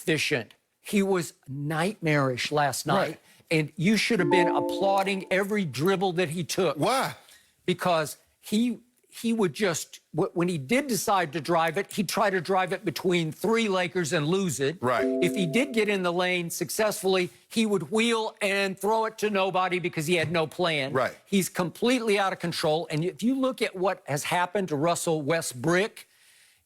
efficient. He was nightmarish last night. And you should have been applauding every dribble that he took. Why? Because he would just, when he did decide to drive it, he'd try to drive it between three Lakers and lose it. Right. If he did get in the lane successfully, he would wheel and throw it to nobody because he had no plan. Right. He's completely out of control. And if you look at what has happened to Russell Westbrook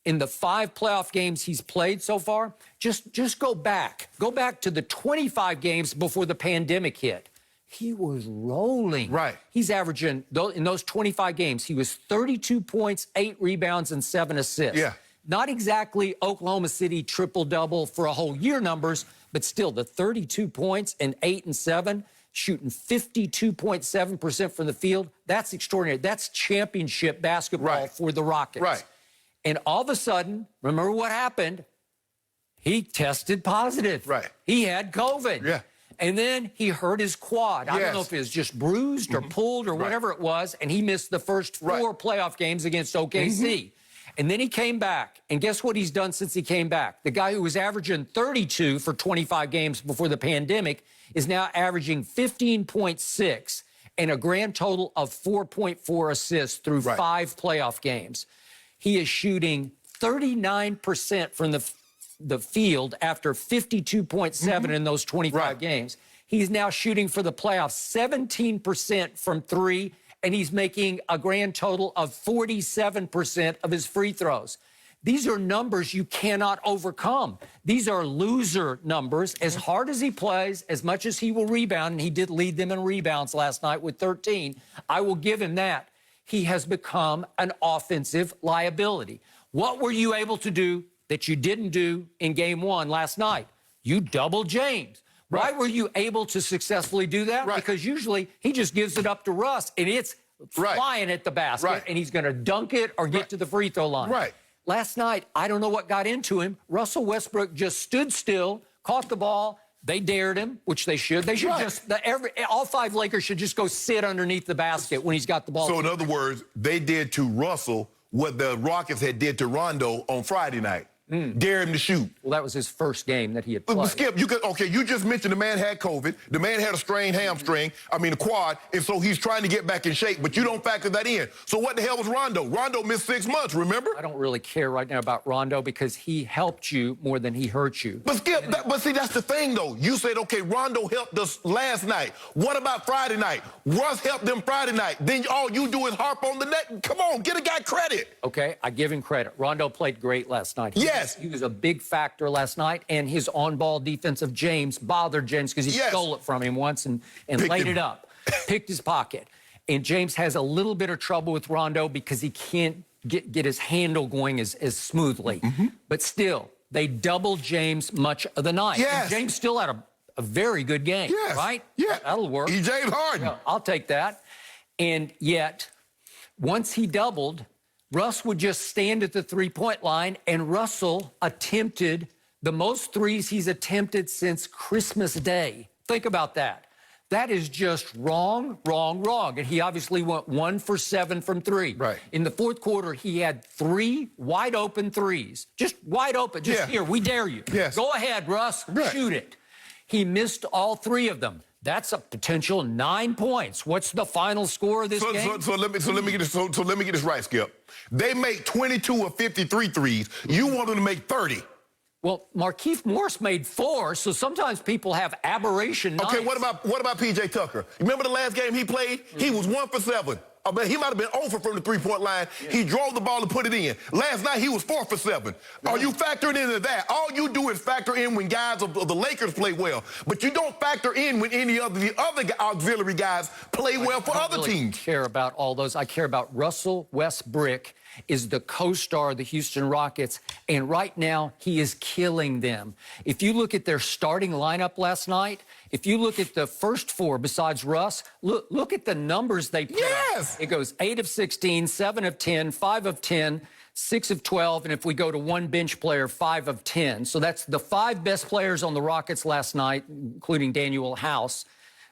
in the 5 playoff games he's played so far, just go back. Go back to the 25 games before the pandemic hit. He was rolling. Right. He's averaging, in those 25 games, he was 32 points, 8 rebounds, and 7 assists. Yeah. Not exactly Oklahoma City triple-double for a whole year numbers, but still the 32 points and 8 and 7, shooting 52.7% from the field. That's extraordinary. That's championship basketball for the Rockets. Right. And all of a sudden, remember what happened? He tested positive. Right. He had COVID. Yeah. And then he hurt his quad. I don't know if it was just bruised or pulled or whatever it was, and he missed the first 4 playoff games against OKC. And then he came back, and guess what he's done since he came back? The guy who was averaging 32 for 25 games before the pandemic is now averaging 15.6 and a grand total of 4.4 assists through 5 playoff games. He is shooting 39% from the field after 52.7 in those 25 games. He's now shooting for the playoffs 17% from 3, and he's making a grand total of 47% of his free throws. These are numbers you cannot overcome. These are loser numbers. As hard as he plays, as much as he will rebound, and he did lead them in rebounds last night with 13, I will give him that. He has become an offensive liability. What were you able to do that you didn't do in game 1 last night? You doubled James. Why were you able to successfully do that? Because usually he just gives it up to Russ, and it's flying at the basket, and he's going to dunk it or get to the free throw line. Last night, I don't know what got into him. Russell Westbrook just stood still, caught the ball. They dared him, which they should. They should just, all 5 Lakers should just go sit underneath the basket when he's got the ball. So in other words, they did to Russell what the Rockets had did to Rondo on Friday night. Dare him to shoot. Well, that was his first game that he had played. But Skip, you just mentioned the man had COVID. The man had a strained hamstring, a quad, and so he's trying to get back in shape, but you don't factor that in. So what the hell was Rondo? Rondo missed 6 months, remember? I don't really care right now about Rondo because he helped you more than he hurt you. But Skip, see, that's the thing, though. You said, okay, Rondo helped us last night. What about Friday night? Russ helped them Friday night. Then all you do is harp on the net. Come on, get a guy credit. Okay, I give him credit. Rondo played great last night. He was a big factor last night, and his on-ball defense of James bothered James because he stole it from him once and laid it up, picked his pocket. And James has a little bit of trouble with Rondo because he can't get his handle going as smoothly. But still, they doubled James much of the night. And James still had a very good game, right? That'll work. He's James Harden. Yeah, I'll take that. And yet, once he doubled, Russ would just stand at the three-point line, and Russell attempted the most threes he's attempted since Christmas Day. Think about that. That is just wrong, wrong, wrong. And he obviously went 1 for 7 from 3. In the fourth quarter, he had 3 wide-open threes. Just wide open. Just here, we dare you. Go ahead, Russ. Shoot it. He missed all 3 of them. That's a potential 9 points. What's the final score of this game? So let me get this right, Skip. They make 22 of 53 threes. You want them to make 30. Well, Markieff Morris made 4, so sometimes people have aberration nights. Okay, what about P.J. Tucker? Remember the last game he played? He was 1 for 7. He might have been over from the three-point line. He drove the ball and put it in. Last night, he was 4 for 7. Are you factoring into that? All you do is factor in when guys of the Lakers play well. But you don't factor in when any of the other auxiliary guys play well for other teams. I don't care about all those. I care about Russell Westbrook is the co-star of the Houston Rockets, and right now he is killing them. If you look at their starting lineup last night, if you look at the first 4 besides Russ, look at the numbers they put up. It goes 8 of 16, 7 of 10, 5 of 10, 6 of 12, and if we go to one bench player, 5 of 10. So that's the 5 best players on the Rockets last night, including Daniel House,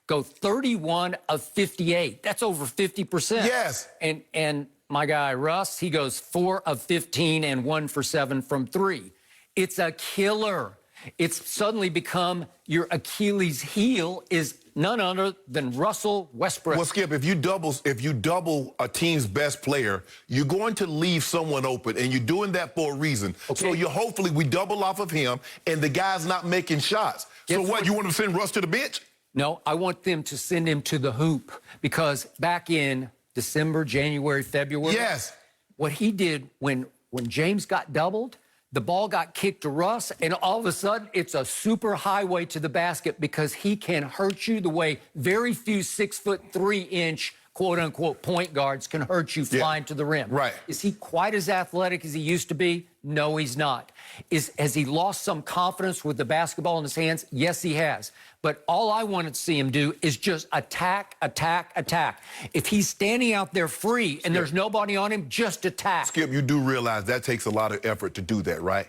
go 31 of 58. That's over 50%. And my guy, Russ, he goes 4 of 15 and 1 for 7 from 3. It's a killer. It's suddenly become your Achilles heel is none other than Russell Westbrook. Well, Skip, if you double a team's best player, you're going to leave someone open, and you're doing that for a reason. Okay. So hopefully we double off of him, and the guy's not making shots. So what, you want to send Russ to the bench? No, I want them to send him to the hoop, because back in December, January, February, yes, what he did when James got doubled, the ball got kicked to Russ, and all of a sudden, it's a super highway to the basket, because he can hurt you the way very few 6'3" quote-unquote point guards can hurt you flying to the rim. Right. Is he quite as athletic as he used to be? No, he's not. Has he lost some confidence with the basketball in his hands? Yes, he has. But all I want to see him do is just attack, attack, attack. If he's standing out there free and there's nobody on him, just attack. Skip, you do realize that takes a lot of effort to do that, right?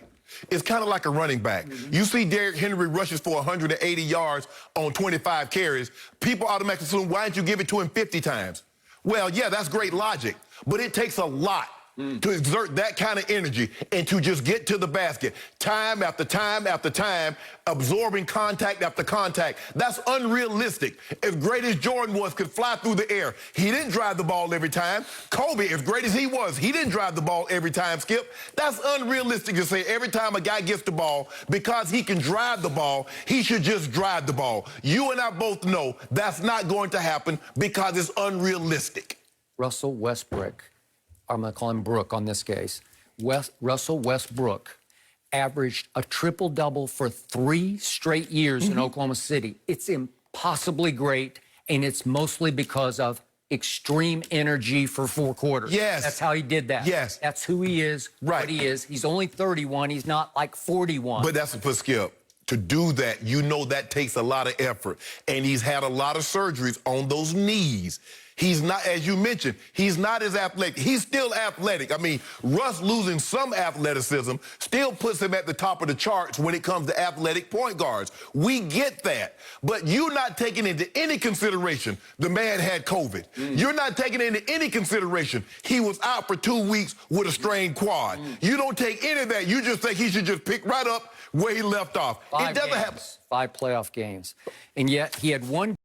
It's kind of like a running back. You see Derrick Henry rushes for 180 yards on 25 carries. People automatically assume, why didn't you give it to him 50 times? Well, yeah, that's great logic, but it takes a lot to exert that kind of energy and to just get to the basket time after time after time, absorbing contact after contact. That's unrealistic. As great as Jordan was, could fly through the air. He didn't drive the ball every time. Kobe, as great as he was, he didn't drive the ball every time, Skip. That's unrealistic to say every time a guy gets the ball, because he can drive the ball, he should just drive the ball. You and I both know that's not going to happen because it's unrealistic. Russell Westbrook, I'm going to call him Brook on this case. Russell Westbrook averaged a triple-double for 3 straight years in Oklahoma City. It's impossibly great, and it's mostly because of extreme energy for 4 quarters. Yes. That's how he did that. Yes. That's who he is, right. What he is. He's only 31. He's not like 41. But that's for Skip. To do that, you know that takes a lot of effort. And he's had a lot of surgeries on those knees. He's not, as you mentioned, he's not as athletic. He's still athletic. I mean, Russ losing some athleticism still puts him at the top of the charts when it comes to athletic point guards. We get that. But you're not taking into any consideration the man had COVID. You're not taking into any consideration he was out for 2 weeks with a strained quad. You don't take any of that. You just think he should just pick right up where he left off. It doesn't happen. 5 playoff games. And yet he had one